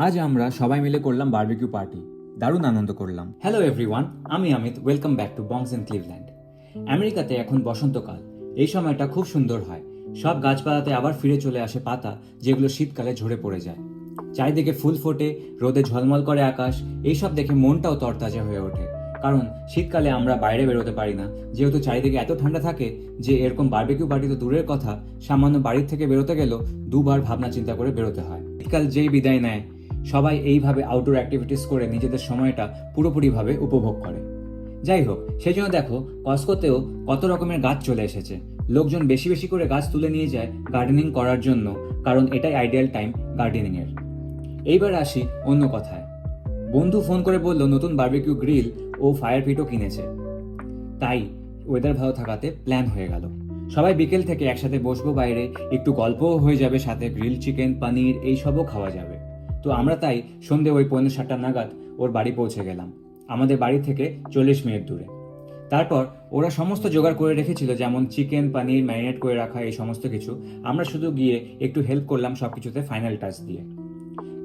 আজ আমরা সবাই মিলে করলাম বারবিকিউ পার্টি। দারুণ আনন্দ করলাম। হ্যালো এভরিওয়ান, আমি Amit. Welcome back to Bongs in Cleveland. আমেরিকাতে এখন বসন্তকাল। এই সময়টা খুব সুন্দর হয়। সব গাছপালাতে আবার ফিরে চলে আসে পাতা, যেগুলো শীতকালে ঝরে পড়ে যায়। চারিদিকে ফুল ফোটে, রোদে ঝলমল করে আকাশ। এইসব দেখে মনটাও তরতাজা হয়ে ওঠে। কারণ শীতকালে আমরা বাইরে বেরোতে পারি না, যেহেতু চারিদিকে এত ঠান্ডা থাকে যে এরকম বারবিকিউ পার্টি তো দূরের কথা, সামান্য বাড়ির থেকে বেরোতে গেলেও দুবার ভাবনা চিন্তা করে বেরোতে হয়। শীতকাল যেই বিদায় নেয়, সবাই এইভাবে আউটডোর অ্যাক্টিভিটিস করে নিজেদের সময়টা পুরোপুরিভাবে উপভোগ করে। যাই হোক, সেই জন্য দেখো কসকোতেও কত রকমের গাছ চলে এসেছে। লোকজন বেশি বেশি করে গাছ তুলে নিয়ে যায় গার্ডেনিং করার জন্য, কারণ এটাই আইডিয়াল টাইম গার্ডেনিং এর। এইবার আসি অন্য কথায়। বন্ধু ফোন করে বলল নতুন বারবিকিউ গ্রিল ও ফায়ার পিটও কিনেছে। তাই ওয়েদার ভালো থাকাতে প্ল্যান হয়ে গেল। সবাই বিকেল থেকে একসাথে বসবো বাইরে, একটু গল্পও হয়ে যাবে, সাথে গ্রিল চিকেন, পানির এইসবও খাওয়া যাবে। তো আমরা তাই সন্ধে ওই 7:45 নাগাদ ওর বাড়ি পৌঁছে গেলাম, আমাদের বাড়ি থেকে 40 মিনিট দূরে। তারপর ওরা সমস্ত জোগাড় করে রেখেছিল, যেমন চিকেন, পানির ম্যারিনেট করে রাখা, এই সমস্ত কিছু। আমরা শুধু গিয়ে একটু হেল্প করলাম সবকিছুতে ফাইনাল টাচ দিয়ে।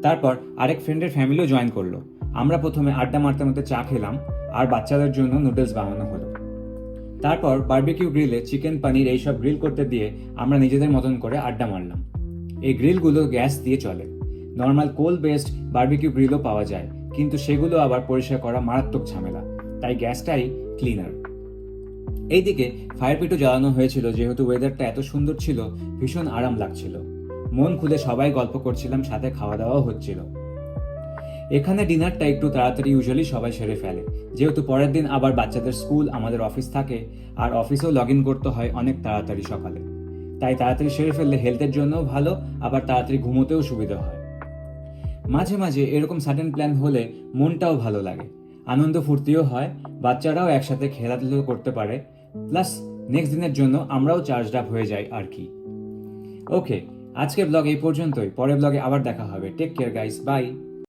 তারপর আরেক ফ্রেন্ডের ফ্যামিলিও জয়েন করলো। আমরা প্রথমে আড্ডা মারতে মারতে চা খেলাম, আর বাচ্চাদের জন্য নুডলস বানানো হলো। তারপর বারবিকিউ গ্রিলে চিকেন, পানির এইসব গ্রিল করতে দিয়ে আমরা নিজেদের মতন করে আড্ডা মারলাম। এই গ্রিলগুলো গ্যাস দিয়ে চলে। নর্মাল কোল বেসড বারবিকিউ গ্রিলও পাওয়া যায়, কিন্তু সেগুলো আবার পরিষ্কার করা মারাত্মক ঝামেলা, তাই গ্যাসটাই ক্লিনার। এইদিকে ফায়ার পিটও জ্বালানো হয়েছিল, যেহেতু ওয়েদারটা এত সুন্দর ছিল, ভীষণ আরাম লাগছিল। মন খুলে সবাই গল্প করছিলাম, সাথে খাওয়া দাওয়াও হচ্ছিল। এখানে ডিনারটা একটু তাড়াতাড়ি ইউজুয়ালি সবাই সেরে ফেলে, যেহেতু পরের দিন আবার বাচ্চাদের স্কুল, আমাদের অফিস থাকে, আর অফিসেও লগ ইন করতে হয় অনেক তাড়াতাড়ি সকালে। তাই তাড়াতাড়ি সেরে ফেললে হেলথের জন্যও ভালো, আবার তাড়াতাড়ি ঘুমোতেও সুবিধা হয়। মাঝে মাঝে এরকম সাডেন প্ল্যান হলে মনটাও ভালো লাগে, আনন্দ ফুর্তিও হয়, বাচ্চারাও একসাথে খেলাধুলো করতে পারে, প্লাস নেক্সট দিনের জন্য আমরাও চার্জড আপ হয়ে যাই আর কি। ওকে, আজকের ব্লগ এই পর্যন্তই। পরের ব্লগে আবার দেখা হবে। Take care guys, by.